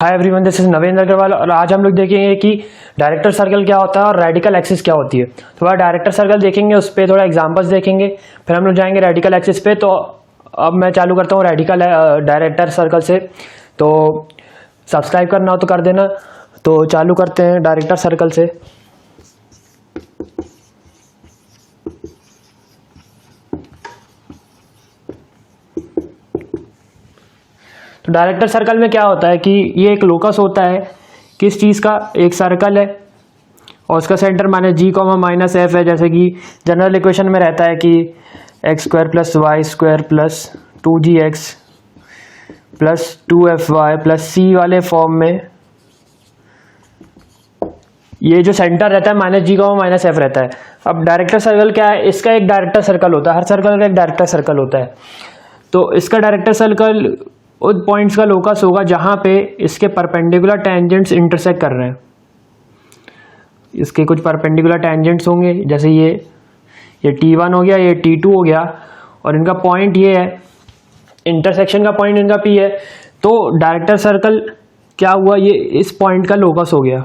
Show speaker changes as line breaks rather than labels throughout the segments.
Hi everyone, this is Navendra Agrawal और आज हम लोग देखेंगे कि डायरेक्टर सर्कल क्या होता है और रेडिकल एक्सिस क्या होती है। थोड़ा डायरेक्टर सर्कल देखेंगे, उस पर थोड़ा एग्जांपल्स देखेंगे, फिर हम लोग जाएंगे रेडिकल एक्सिस पे। तो अब मैं चालू करता हूँ रेडिकल डायरेक्टर सर्कल से। तो सब्सक्राइब करना हो तो कर देना। तो चालू करते हैं डायरेक्टर सर्कल से। तो डायरेक्टर सर्कल में क्या होता है कि ये एक लोकस होता है किस चीज़ का, एक सर्कल है और उसका centre minus g comma minus f है। जैसे कि जनरल इक्वेशन में रहता है कि x square plus y square plus 2gx plus 2fy plus c वाले फॉर्म में ये जो सेंटर रहता है minus g comma minus f रहता है। अब डायरेक्टर सर्कल क्या है, इसका एक डायरेक्टर सर्कल होता है, हर सर्कल का एक डायरेक्टर सर्कल होता है। तो इसका डायरेक्टर सर्कल उन पॉइंट्स का लोकस होगा जहां पे इसके परपेंडिकुलर टेंजेंट्स इंटरसेक्ट कर रहे हैं। इसके कुछ परपेंडिकुलर टेंजेंट्स होंगे, जैसे ये T1 हो गया, ये T2 हो गया और इनका पॉइंट ये है, इंटरसेक्शन का पॉइंट इनका P है। तो डायरेक्टर सर्कल क्या हुआ, ये इस पॉइंट का लोकस हो गया।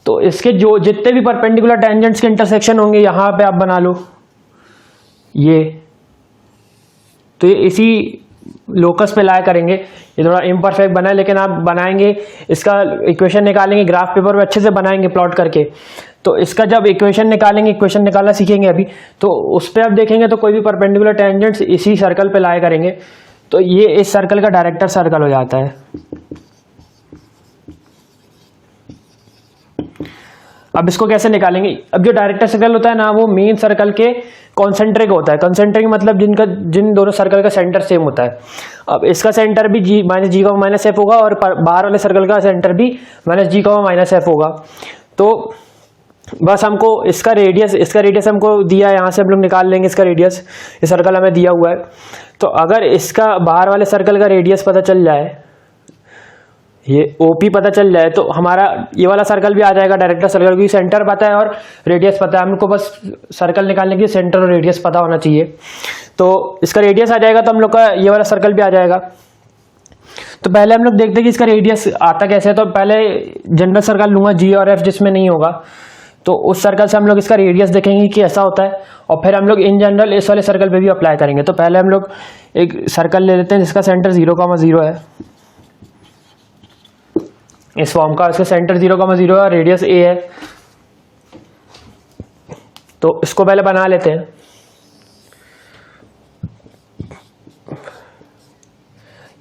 तो इसके जो जितने भी परपेंडिकुलर टेंजेंट्स के इंटरसेक्शन होंगे यहां पे आप बना लो ये, तो ये इसी लोकस पे लाया करेंगे। ये थोड़ा इम्परफेक्ट बना है लेकिन आप बनाएंगे, इसका इक्वेशन निकालेंगे, ग्राफ पेपर पे अच्छे से बनाएंगे प्लॉट करके। तो इसका जब इक्वेशन निकालेंगे, इक्वेशन निकालना सीखेंगे अभी, तो उस पर आप देखेंगे तो कोई भी परपेंडिकुलर टेंजेंट्स इसी सर्कल पे लाया करेंगे। तो ये इस सर्कल का डायरेक्टर सर्कल हो जाता है। अब इसको कैसे निकालेंगे, अब जो डायरेक्टर सर्कल होता है ना, वो मेन सर्कल के कॉन्सेंट्रिक होता है। कॉन्सेंट्रिक मतलब जिन दोनों सर्कल का सेंटर सेम होता है। अब इसका सेंटर भी जी minus g comma minus F होगा और बाहर वाले सर्कल का सेंटर भी minus g comma minus F होगा। तो बस हमको इसका रेडियस हमको दिया है, यहाँ से हम लोग निकाल लेंगे इसका रेडियस। ये सर्कल हमें दिया हुआ है, तो अगर इसका बाहर वाले सर्कल का रेडियस पता चल जाए, ये OP पता चल जाए, तो हमारा ये वाला सर्कल भी आ जाएगा डायरेक्टर सर्कल, क्योंकि सेंटर पता है और रेडियस पता है। हमको बस सर्कल निकालने के लिए सेंटर और रेडियस पता होना चाहिए। तो इसका रेडियस आ जाएगा तो हम लोग का ये वाला सर्कल भी आ जाएगा। तो पहले हम लोग देखते हैं कि इसका रेडियस आता कैसे है। तो पहले जनरल सर्कल लूंगा G और F जिसमें नहीं होगा, तो उस सर्कल से हम लोग इसका रेडियस देखेंगे कि ऐसा होता है और फिर हम लोग इन जनरल इस वाले सर्कल पे भी अप्लाई करेंगे। तो पहले हम लोग एक सर्कल ले लेते हैं जिसका सेंटर 0,0 है, इस फॉर्म का। इसका सेंटर 0,0 है, रेडियस a है। तो इसको पहले बना लेते हैं।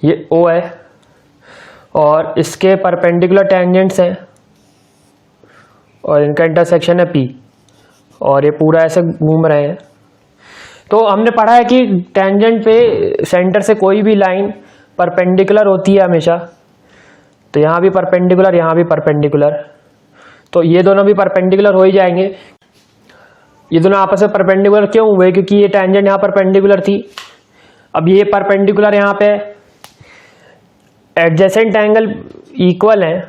ये O है और इसके परपेंडिकुलर टेंजेंट्स हैं और इनका इंटरसेक्शन है P और ये पूरा ऐसे घूम रहे हैं। तो हमने पढ़ा है कि टेंजेंट पे सेंटर से कोई भी लाइन परपेंडिकुलर होती है हमेशा। तो यहाँ भी परपेंडिकुलर, यहाँ भी परपेंडिकुलर, तो ये दोनों भी परपेंडिकुलर हो ही जाएंगे। ये दोनों आपस में परपेंडिकुलर क्यों हुए, क्योंकि ये टेंजेंट यहाँ परपेंडिकुलर थी। अब ये परपेंडिकुलर यहाँ पे एडजेसेंट एंगल इक्वल है,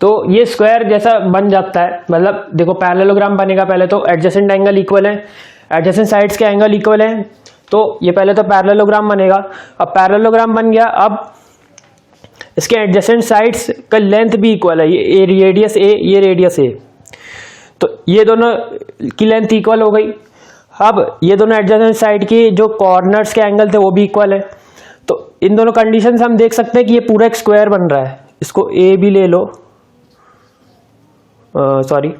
तो ये स्क्वायर जैसा बन जाता है। मतलब देखो पैरेललोग्राम बनेगा पहले, तो एडजेसेंट एंगल इक्वल है, एडजेसेंट साइड्स के एंगल इक्वल है, तो ये पहले तो पैरेललोग्राम बनेगा। अब पैरेललोग्राम बन गया, अब इसके एडजेसेंट साइड्स का लेंथ भी इक्वल है, ये रेडियस a, ये रेडियस a, तो ये दोनों की लेंथ इक्वल हो गई। अब ये दोनों एडजेसेंट साइड की जो कॉर्नर्स के एंगल थे वो भी इक्वल है। तो इन दोनों कंडीशन से हम देख सकते हैं कि ये पूरा एक स्क्वायर बन रहा है। इसको a भी ले लो, सॉरी,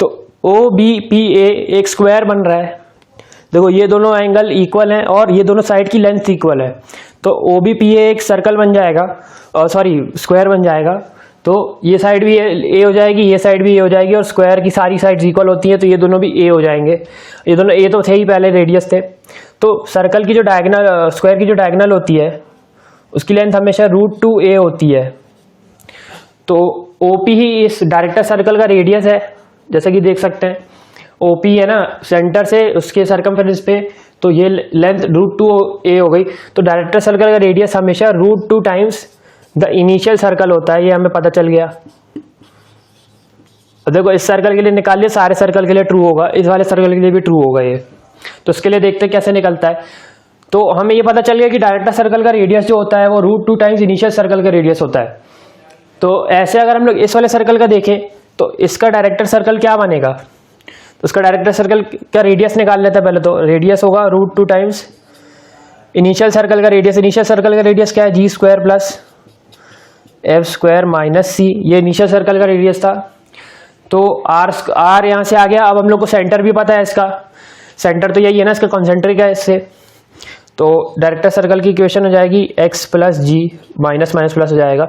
तो OBPA एक स्क्वायर बन रहा है। देखो ये दोनों एंगल इक्वल हैं और ये दोनों साइड की लेंथ इक्वल है, तो OBPA एक सर्कल बन जाएगा, सॉरी स्क्वायर बन जाएगा। तो ये साइड भी A हो जाएगी, ये साइड भी A हो जाएगी और स्क्वायर की सारी साइड्स इक्वल होती हैं, तो ये दोनों भी A हो जाएंगे। ये दोनों A तो थे ही, पहले रेडियस थे। तो सर्कल की जो डायगोनल, स्क्वायर की जो डायगोनल होती है उसकी लेंथ हमेशा √2a होती है। तो OP ही इस डायरेक्टर सर्कल का रेडियस है, जैसा कि देख सकते हैं। OP है ना सेंटर से उसके सरकमफ्रेंस पे, तो ये लेंथ √2a हो गई। तो डायरेक्टर सर्कल का रेडियस हमेशा √2 टाइम्स द इनिशियल सर्कल होता है, ये हमें पता चल गया। देखो इस सर्कल के लिए निकाल लिया, सारे सर्कल के लिए ट्रू होगा, इस वाले सर्कल के लिए भी ट्रू होगा ये। तो इसके लिए देखते हैं कैसे निकलता है। तो हमें ये पता चल गया कि डायरेक्टर सर्कल का रेडियस जो होता है वो √2 टाइम्स इनिशियल सर्कल का रेडियस होता है। तो ऐसे अगर हम लोग इस वाले सर्कल का देखें तो इसका डायरेक्टर सर्कल क्या बनेगा, तो उसका डायरेक्टर सर्कल का रेडियस निकाल लेते हैं पहले। तो रेडियस होगा √2 टाइम्स इनिशियल सर्कल का रेडियस। इनिशियल सर्कल का रेडियस क्या है, g² + f² - c, ये इनिशियल सर्कल का रेडियस था। तो r यहाँ से आ गया। अब हम लोग को सेंटर भी पता है इसका, सेंटर तो यही है ना, इसका कॉन्सेंट्रिक है इससे। तो डायरेक्टर सर्कल की इक्वेशन हो जाएगी x + g minus minus plus हो जाएगा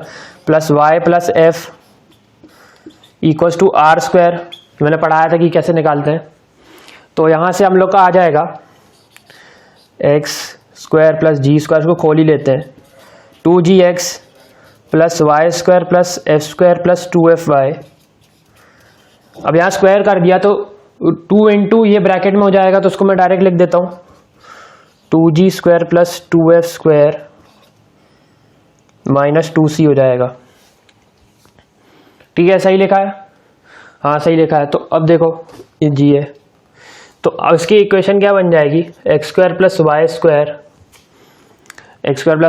प्लस y + f = r²। मैंने पढ़ाया था कि कैसे निकालते हैं। तो यहाँ से हम लोग का आ जाएगा x² + g², को खोल ही लेते हैं, 2gx + y² + f² + 2fy। अब यहाँ स्क्वायर कर दिया तो 2 × ये ब्रैकेट में हो जाएगा, तो उसको मैं डायरेक्ट लिख देता हूँ, 2g² + 2f² - 2c हो जाएगा। ठीक है, सही लिखा है? हाँ सही लिखा है। तो अब देखो ये g है, तो अब इसकी इक्वेशन क्या बन जाएगी, x² +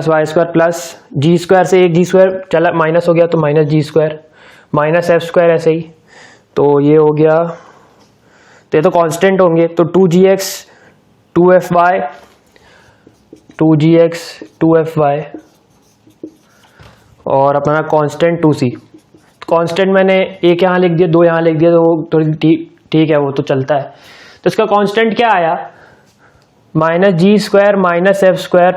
y² प्लस g² से एक g² चला माइनस हो गया तो -g² - f² ऐसे ही। तो ये हो गया, तो ये तो कांस्टेंट होंगे, तो 2gx 2fy और अपना कांस्टेंट 2c। कांस्टेंट मैंने एक यहाँ लिख दिया, 2 यहाँ लिख दिया, तो वो थोड़ी ठीक है, वो तो चलता है। तो इसका कांस्टेंट क्या आया, -g² - f²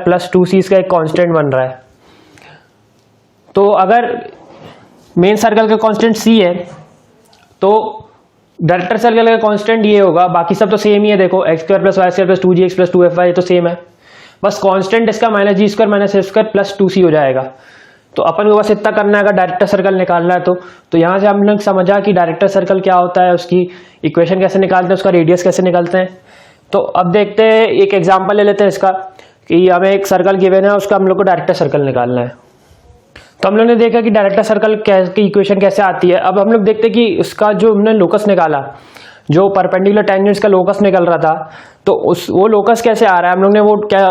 + 2c, इसका एक कांस्टेंट बन रहा है। तो अगर मेन सर्कल का कांस्टेंट c है तो डायरेक्टर सर्कल का कांस्टेंट ये होगा, बाकी सब तो सेम ही है। देखो x² + y² + 2gx + 2fy, ये तो सेम है, बस कांस्टेंट इसका -g² - f² + 2c हो जाएगा। तो अपन को बस इतना करना है अगर डायरेक्टर सर्कल निकालना है तो यहाँ से हमने समझा कि डायरेक्टर सर्कल क्या होता है, उसकी इक्वेशन कैसे निकालते हैं, उसका रेडियस कैसे निकालते हैं। तो अब देखते हैं, एक एग्जांपल ले लेते हैं इसका, कि हमें एक सर्कल गिवन है, उसका हम लोग को डायरेक्टर सर्कल निकालना है। तो हम लोग ने देखा कि डायरेक्टर सर्कल की इक्वेशन कैसे आती है। अब हम लोग देखते हैं कि उसका जो हमने लोकस निकाला, जो परपेंडिकुलर टेंजेंट्स का लोकस निकल रहा था, तो वो लोकस कैसे आ रहा है। हम लोग ने वो क्या,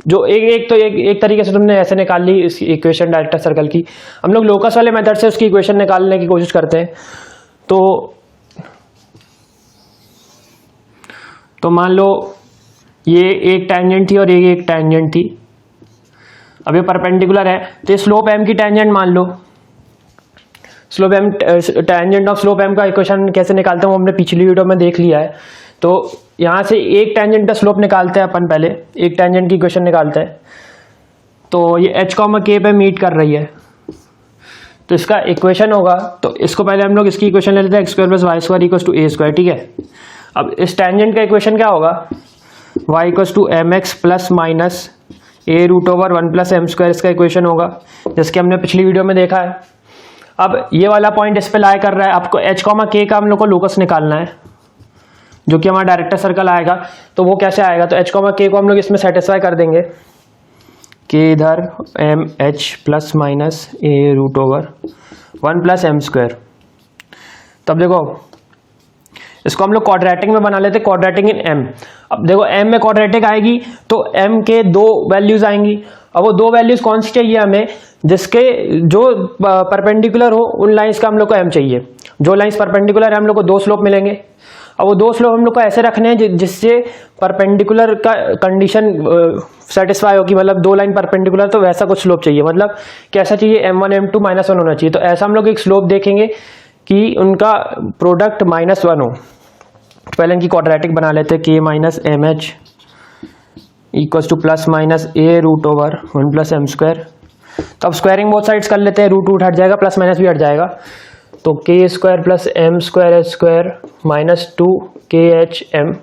जो एक तरीके से तुमने ऐसे निकाल ली इस इक्वेशन डायरेक्टर सर्कल की। हम लोग लोकस वाले मेथड से उसकी इक्वेशन निकालने की कोशिश करते हैं। तो मान लो ये एक टेंजेंट थी और ये एक टेंजेंट थी। अब ये परपेंडिकुलर है, तो ये स्लोप m की टेंजेंट मान लो। Slope m, tangent of slope m का इक्वेशन कैसे निकालते हैं वो हमने पिछली वीडियो में देख लिया है। तो यहाँ से एक टेंजेंट का स्लोप निकालते हैं अपन, पहले एक टेंजेंट की इक्वेशन निकालते हैं। तो ये h, k पे मीट कर रही है, तो इसका इक्वेशन होगा, तो इसको पहले हम लोग इसकी इक्वेशन ले लेते हैं, x² + y² = a²। ठीक है, अब इस टेंजेंट का इक्वेशन क्या होगा, y = mx ± a√1 + m², इसका इक्वेशन होगा, जिसके हमने पिछली वीडियो में देखा है। अब ये वाला पॉइंट इस पे लाई कर रहा है, आपको h, k का हम लोग को लोकस निकालना है, जो कि हमारा डायरेक्टर सर्कल आएगा। तो वो कैसे आएगा, तो h, k को हम लोग इसमें सेटिस्फाई कर देंगे, k इधर mh ± a√1 + m²। तब देखो इसको हम लोग क्वाड्रेटिक में बना लेते, क्वाड्रेटिक इन m। अब देखो m में क्वाड्रेटिक आएगी तो m के 2 वैल्यूज आएंगी। अब वो 2 वैल्यूज कौन सी चाहिए हमें, जिसके जो परपेंडिकुलर हो उन लाइंस का हम लोग को m चाहिए। जो लाइंस परपेंडिकुलर है हम लोग को 2 स्लोप मिलेंगे। अब वो 2 स्लोप हम लोग को ऐसे रखने हैं जिससे परपेंडिकुलर का कंडीशन सेटिस्फाई होगी, मतलब 2 लाइन परपेंडिकुलर, तो वैसा कुछ स्लोप चाहिए। मतलब कैसा चाहिए, m1 m2 -1 होना चाहिए। तो ऐसा हम लोग एक स्लोप देखेंगे कि उनका प्रोडक्ट -1 हो। पहले इनकी क्वाड्रेटिक बना लेते हैं, k - mh = ±a√1 + m²। तो अब स्क्वायरिंग बोथ साइड्स कर लेते हैं, रूट हट जाएगा, प्लस माइनस भी हट जाएगा। तो k² + m² h² - 2khm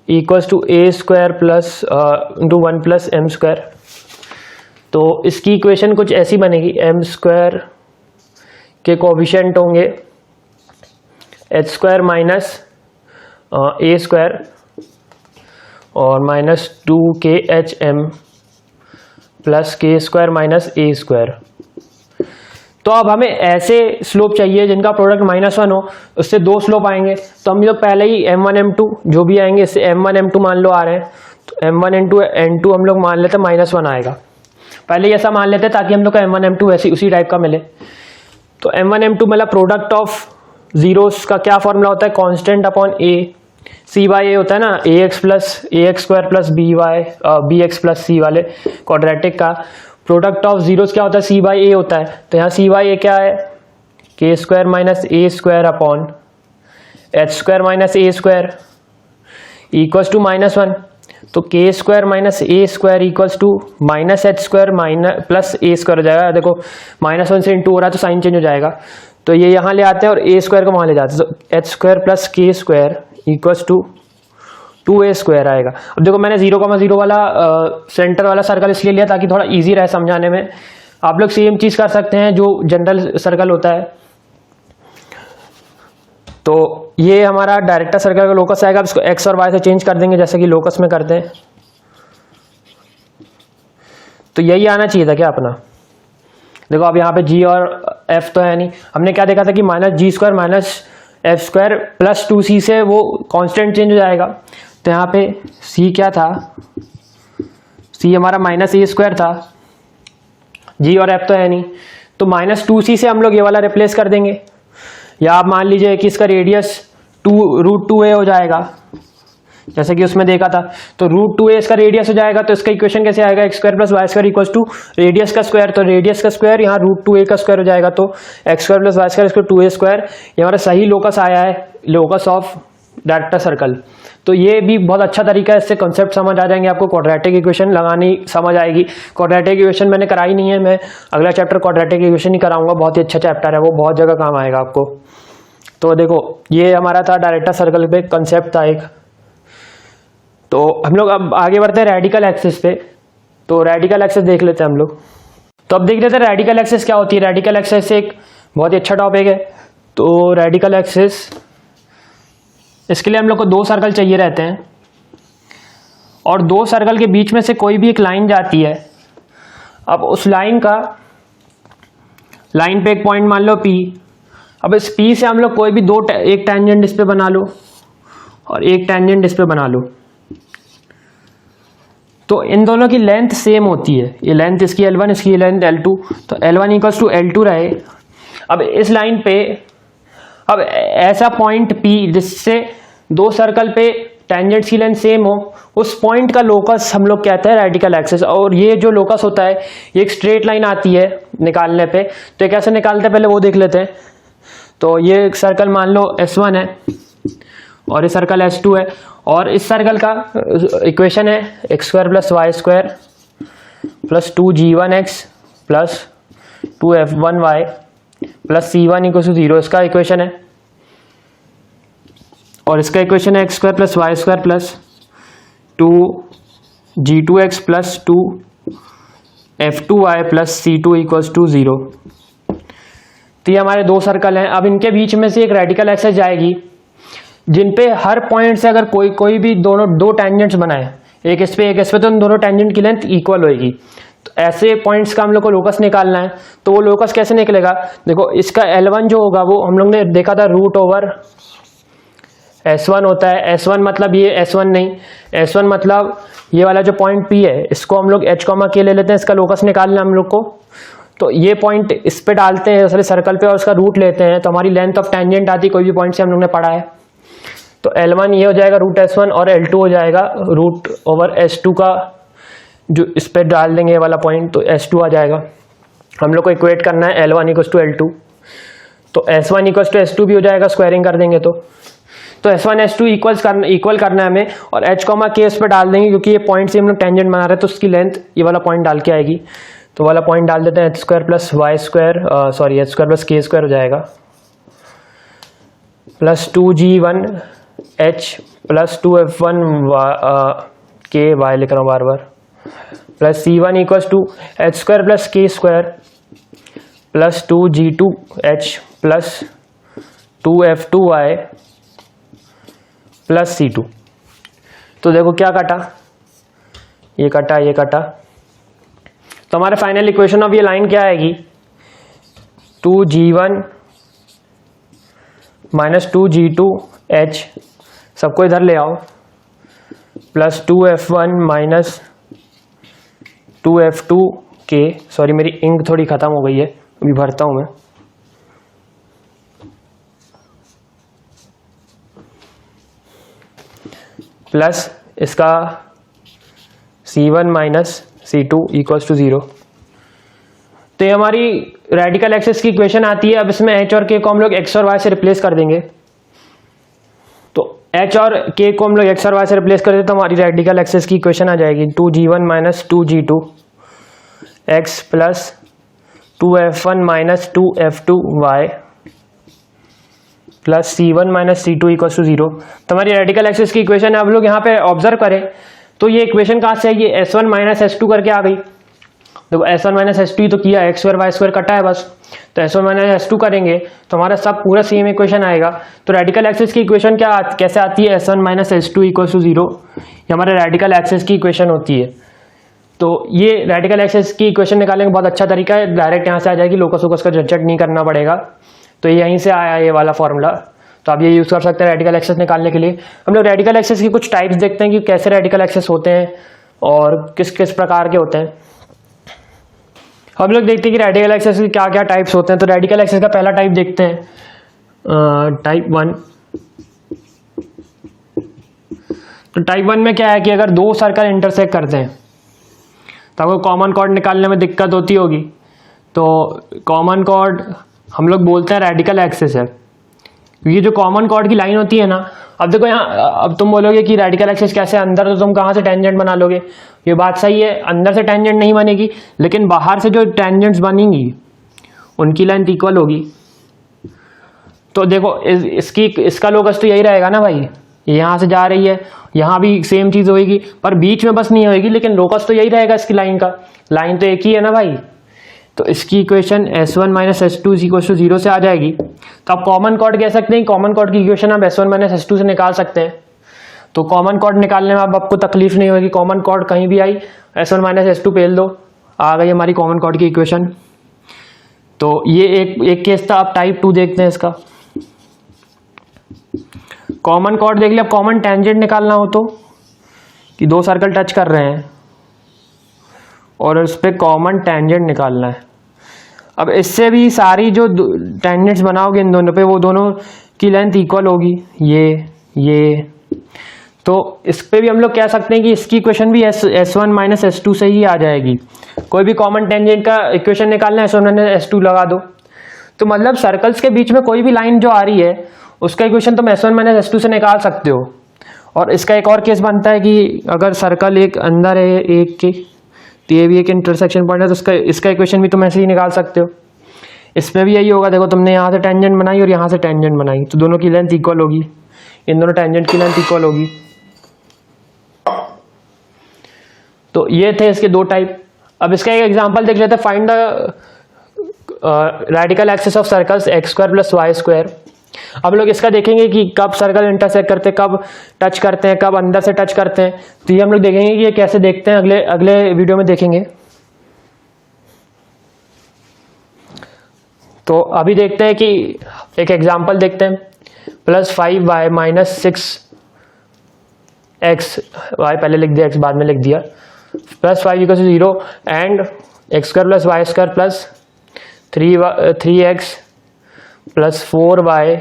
= a² + 1 + m²। तो इसकी इक्वेशन कुछ ऐसी बनेगी, m² के कोएफिशिएंट होंगे h² - a² और -2khm + k² - a²। तो अब हमें ऐसे स्लोप चाहिए जिनका प्रोडक्ट -1 हो, उससे 2 स्लोप आएंगे। तो हम लोग पहले ही m1 m2 जो भी आएंगे, इससे m1 m2 मान लो आ रहे हैं, तो m1 इंटू n2 हम लोग मान लेते हैं -1 आएगा। पहले ऐसा मान लेते हैं ताकि हम लोग का m1 m2 वैसे उसी टाइप का मिले। तो m1 m2 मतलब प्रोडक्ट ऑफ जीरोस का क्या फॉर्मूला होता है, constant upon a, c by a होता है ना, ax square plus bx plus c वाले क्वाड्रेटिक का प्रोडक्ट ऑफ जीरोस क्या होता है, c बाई a होता है। तो यहाँ c बाई a क्या है, k square minus a square upon h square minus a square equals to -1। तो k square minus a square equals to minus h square minus plus a square हो जाएगा। देखो -1 से इंटू हो रहा है तो साइन चेंज हो जाएगा, तो ये यहाँ ले आते हैं और a स्क्वायर को वहाँ ले जाते हैं, तो h square plus k square equals to 2a square आएगा। अब देखो मैंने 0,0 वाला सेंटर वाला सर्कल इसलिए लिया ताकि थोड़ा इजी रहे समझाने में। आप लोग सेम चीज़ कर सकते हैं जो जनरल सर्कल होता है। तो ये हमारा डायरेक्टर सर्कल का लोकस आएगा। अब इसको x और y से चेंज कर देंगे जैसे कि लोकस में करते हैं। तो यही आना चाहिए था क्या अपना। देखो अब यहाँ पे g और f तो है नहीं, हमने क्या देखा था कि -g square minus f square plus 2c से वो कांस्टेंट चेंज हो जाएगा। तो यहाँ पे c क्या था, c हमारा -a स्क्वायर था, g और f तो है नहीं, तो -2c से हम लोग ये वाला रिप्लेस कर देंगे। या आप मान लीजिए कि इसका रेडियस √2a हो जाएगा जैसे कि उसमें देखा था। तो √2a इसका रेडियस हो जाएगा, तो इसका इक्वेशन कैसे आएगा, x square plus y square equals to radius का स्क्वायर। तो रेडियस का स्क्वायर यहाँ √2a का स्क्वायर हो जाएगा, तो x square plus y square इसको 2a स्क्वायर। ये हमारा सही लोकस आया है, लोकस ऑफ डायरेक्टर सर्कल। तो ये भी बहुत अच्छा तरीका है, इससे कॉन्सेप्ट समझ आ जाएंगे आपको, क्वाड्रेटिक इक्वेशन लगानी समझ आएगी। क्वाड्रेटिक इक्वेशन मैंने कराई नहीं है, मैं अगला चैप्टर क्वाड्रेटिक इक्वेशन ही कराऊंगा, बहुत ही अच्छा चैप्टर है वो, बहुत जगह काम आएगा आपको। तो देखो ये हमारा था डायरेक्टर सर्कल पे कंसेप्ट था एक। तो हम लोग अब आगे बढ़ते हैं रेडिकल एक्सिस पे। तो रेडिकल एक्सिस देख लेते हैं हम लोग। तो अब देख लेते हैं रेडिकल एक्सिस क्या होती है। रेडिकल एक्सिस एक बहुत ही अच्छा टॉपिक है। तो रेडिकल एक्सिस, इसके लिए हम लोग को 2 सर्कल चाहिए रहते हैं और 2 सर्कल के बीच में से कोई भी एक लाइन जाती है। अब उस लाइन पे एक पॉइंट मान लो P। अब इस P से हम लोग कोई भी एक टेंजेंट इस पे बना लो और एक टेंजेंट इस पे बना लो। तो इन दोनों की लेंथ सेम होती है, ये लेंथ इसकी L1 इसकी लेंथ L2, तो L1 इक्वल्स टू L2 रहे। अब इस लाइन पे अब ऐसा पॉइंट P जिससे 2 सर्कल पे टेंजेंट्स की लेंथ सेम हो, उस पॉइंट का लोकस हम लोग कहते हैं रेडिकल एक्सिस। और ये जो लोकस होता है ये एक स्ट्रेट लाइन आती है निकालने पे। तो ये कैसे निकालते हैं पहले वो देख लेते हैं। तो ये एक सर्कल मान लो S1 है और ये सर्कल S2 है, और इस सर्कल का इक्वेशन है x square plus y square plus 2g1x plus 2f1y plus c1 equal to 0, इसका इक्वेशन है। और इसका इक्वेशन है x square plus y square plus 2g2x plus 2f2y plus c2 equals to 0। तो ये हमारे 2 सर्कल हैं। अब इनके बीच में से एक रेडिकल एक्सिस जाएगी जिन पे हर पॉइंट से अगर कोई भी 2 टेंजेंट्स बनाए, एक इस पे एक इस पे, तो इन दोनों टेंजेंट की लेंथ इक्वल होएगी। तो ऐसे पॉइंट्स का हम लोग को लोकस निकालना है। तो वो लोकस कैसे निकलेगा, देखो इसका L1 जो होगा वो हम लोग ने देखा था √S1 होता है। S1 मतलब ये S1 नहीं, S1 मतलब ये वाला जो पॉइंट P है, इसको हम लोग h, k ले लेते हैं, इसका लोकस निकालना है हम लोग को। तो ये पॉइंट इस पे डालते हैं दूसरे सर्कल पे और उसका रूट लेते हैं, तो हमारी लेंथ ऑफ टेंजेंट आती है कोई भी पॉइंट से, हम लोग ने पढ़ा है। तो L1 ये हो जाएगा √S1 और L2 हो जाएगा √S2 का, जो इस पे डाल देंगे ये वाला पॉइंट, तो S2 आ जाएगा। हम लोग को इक्वेट करना है L1 इक्वल्स टू L2, तो S1 इक्वल्स टू S2 भी हो जाएगा, स्क्वायरिंग कर देंगे तो S1 S2 इक्वल करना है हमें, और h, k इस पे डाल देंगे क्योंकि ये पॉइंट से हम लोग टेंजेंट बना रहे हैं, तो उसकी लेंथ ये वाला पॉइंट डाल के आएगी। तो वाला पॉइंट डाल देते हैं h square plus y square h square plus k square हो जाएगा plus 2g1h plus 2f1k y लिख रहा हूँ बार बार plus c1 equals to h square plus k square plus 2g2h plus 2f2y plus c2। तो देखो क्या कटा, ये कटा, ये कटा। तो हमारे फाइनल इक्वेशन ऑफ ये लाइन क्या आएगी, 2g1 माइनस 2g2h, सबको इधर ले आओ, प्लस 2f1 माइनस 2f2 के, सॉरी मेरी इंक थोड़ी ख़त्म हो गई है, अभी भरता हूँ मैं। प्लस इसका C1 minus C2 equals to 0। तो ये हमारी रेडिकल एक्सिस की इक्वेशन आती है। अब इसमें h और k को हम लोग x और y से रिप्लेस कर देंगे। तो h और k को हम लोग x और y से रिप्लेस कर दें तो हमारी रेडिकल एक्सिस की इक्वेशन आ जाएगी 2g1 minus 2g2 x plus 2f1 minus 2f2y plus C1 minus C2 equals to 0। तो हमारी रेडिकल एक्सिस की इक्वेशन है। अब लोग यहाँ पे ऑब्जर्व करें तो ये इक्वेशन कहाँ से है, ये S1 माइनस S2 करके आ गई। देखो S1 माइनस S2 तो किया, x स्क्वायर y स्क्वायर कटा है बस, तो S1 माइनस S2 करेंगे तो हमारा सब पूरा सेम इक्वेशन आएगा। तो रेडिकल एक्सिस की इक्वेशन कैसे आती है, S1 minus S2 equals to 0, ये हमारे रेडिकल एक्सिस की इक्वेशन होती है। तो ये रेडिकल एक्सिस की इक्वेशन निकालने का बहुत अच्छा तरीका है, डायरेक्ट यहाँ से आ जाएगी, लोकस वोकस का झंझट नहीं करना पड़ेगा। तो यहीं से आया ये वाला फॉर्मूला, तो आप ये यूज़ कर सकते हैं रेडिकल एक्सिस निकालने के लिए। हम लोग रेडिकल एक्सिस की कुछ टाइप्स देखते हैं कि कैसे रेडिकल एक्सिस होते हैं और किस किस प्रकार के होते हैं। हम लोग देखते हैं कि रेडिकल एक्सिस के क्या क्या टाइप्स होते हैं। तो रेडिकल एक्सिस का पहला टाइप देखते हैं, टाइप 1। तो टाइप 1 में क्या है कि अगर दो सर्कल इंटरसेक्ट करते हैं तो आपको कॉमन कॉर्ड निकालने में दिक्कत होती होगी। तो कॉमन कॉर्ड हम लोग बोलते हैं रेडिकल एक्सिस है। ये जो कॉमन कॉर्ड की लाइन होती है ना, अब देखो यहाँ, अब तुम बोलोगे कि रेडिकल एक्सिस कैसे, अंदर तो तुम कहाँ से टेंजेंट बना लोगे। ये बात सही है, अंदर से टेंजेंट नहीं बनेगी, लेकिन बाहर से जो टेंजेंट्स बनेंगी उनकी लेंथ इक्वल होगी। तो देखो इसका लोकस तो यही रहेगा ना भाई, यहाँ से जा रही है, यहाँ भी सेम चीज़ होगी, पर बीच में बस नहीं होगी, लेकिन लोकस तो यही रहेगा इसकी लाइन का, लाइन तो एक ही है ना भाई। तो इसकी equation S1 minus S2 equals to 0 से आ जाएगी। तो आप कॉमन कॉर्ड कह सकते हैं, कॉमन कॉर्ड की इक्वेशन आप S1 माइनस S2 से निकाल सकते हैं। तो कॉमन कॉर्ड निकालने में अब आपको तकलीफ नहीं होगी, कॉमन कॉर्ड कहीं भी आई S1 माइनस S2 पेल दो, आ गई हमारी कॉमन कॉर्ड की इक्वेशन। तो ये एक केस था। आप टाइप 2 देखते हैं इसका। कॉमन कॉर्ड देख लिया। अब कॉमन टेंजेंट निकालना हो तो, कि दो सर्कल टच कर रहे हैं और उस पर कॉमन टेंजेंट निकालना है। अब इससे भी सारी जो टेंजेंट्स बनाओगे इन दोनों पे, वो दोनों की लेंथ इक्वल होगी, ये। तो इस पे भी हम लोग कह सकते हैं कि इसकी इक्वेशन भी S1 माइनस S2 से ही आ जाएगी। कोई भी कॉमन टेंजेंट का इक्वेशन निकालना है, S1 माइनस S2 लगा दो। तो मतलब सर्कल्स के बीच में कोई भी लाइन जो आ रही है उसका इक्वेशन तुम S1 माइनस S2 से निकाल सकते हो। और इसका एक और केस बनता है कि अगर सर्कल एक अंदर है एक के, तो ये भी एक इंटरसेक्शन पॉइंट है, तो इसका इक्वेशन भी तुम ऐसे ही निकाल सकते हो। इसमें भी यही होगा। देखो तुमने यहाँ से टेंजेंट बनाई और यहाँ से टेंजेंट बनाई, तो दोनों की लेंथ इक्वल होगी, इन दोनों टेंजेंट की लेंथ इक्वल होगी। तो ये थे इसके दो टाइप। अब इसका एक एग्जांपल देख लेते हैं। Find the radical axis of circles x square plus y square. अब लोग इसका देखेंगे कि कब सर्कल इंटरसेक्ट करते हैं, कब टच करते हैं, कब अंदर से टच करते हैं। तो ये हम लोग देखेंगे कि ये कैसे देखते हैं, अगले वीडियो में देखेंगे। तो अभी देखते हैं कि एक एग्जांपल देखते हैं। Plus 5y minus 6x, y पहले लिख दिया, x बाद में लिख दिया, plus 5 equal to 0 and x square plus y square plus 3x plus 4y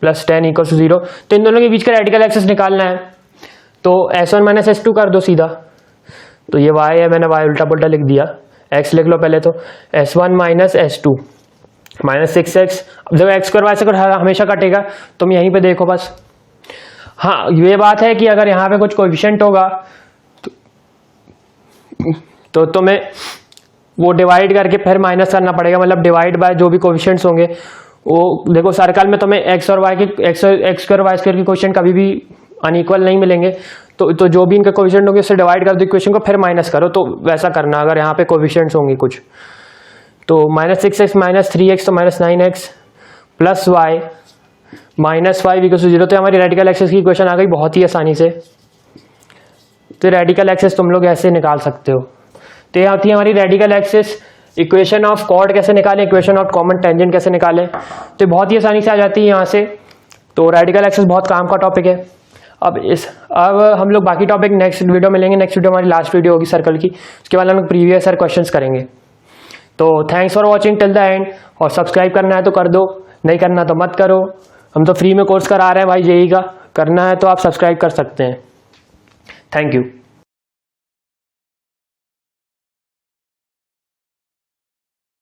plus 10 equal to 0। तो इन दोनों के बीच का रेडिकल एक्सिस निकालना है। तो S1 माइनस S2 कर दो सीधा। तो ये y है, मैंने y उल्टा पुल्टा लिख दिया, x लिख लो पहले। तो S1 minus S2 minus 6x। अब जब x स्क्वायर वाई स्क्वायर हमेशा कटेगा, तुम यहीं पे देखो बस। हाँ ये बात है कि अगर यहाँ पे कुछ कोएफिशिएंट होगा तो तुम्हें वो डिवाइड करके फिर माइनस करना पड़ेगा, मतलब डिवाइड बाय जो भी कोएफिशिएंट्स होंगे वो। देखो सर्कल में तुम्हें x और y के x स्क्वायर वाई स्क्वायर के कोएफिशिएंट कभी भी अनइक्वल नहीं मिलेंगे। तो जो भी इनके कोएफिशिएंट होंगे उससे डिवाइड कर दो इक्वेशन को, फिर माइनस करो। तो वैसा करना अगर यहाँ पे कोएफिशिएंट्स होंगे कुछ। तो माइनस 6x माइनस 3x, तो minus 9x plus y minus 5 equal to 0। तो हमारी रेडिकल एक्सिस की इक्वेशन आ गई बहुत ही आसानी से। तो रेडिकल एक्सिस तुम लोग ऐसे निकाल सकते हो। तो ये आती है हमारी radical axis. Equation of chord कैसे निकालें, इक्वेशन ऑफ कॉमन टेंजेंट कैसे निकालें, तो बहुत ही आसानी से आ जाती है यहाँ से। तो रेडिकल एक्सिस बहुत काम का टॉपिक है। अब हम लोग बाकी टॉपिक नेक्स्ट वीडियो में लेंगे। नेक्स्ट वीडियो हमारी लास्ट वीडियो होगी सर्कल की, उसके बाद हम लोग प्रीवियस ईयर क्वेश्चंस करेंगे। तो thanks for watching till the end, और सब्सक्राइब करना है तो कर दो, नहीं करना तो मत करो। हम तो फ्री में कोर्स करा रहे हैं भाई जेईई का, करना है तो आप सब्सक्राइब कर सकते हैं। Thank you.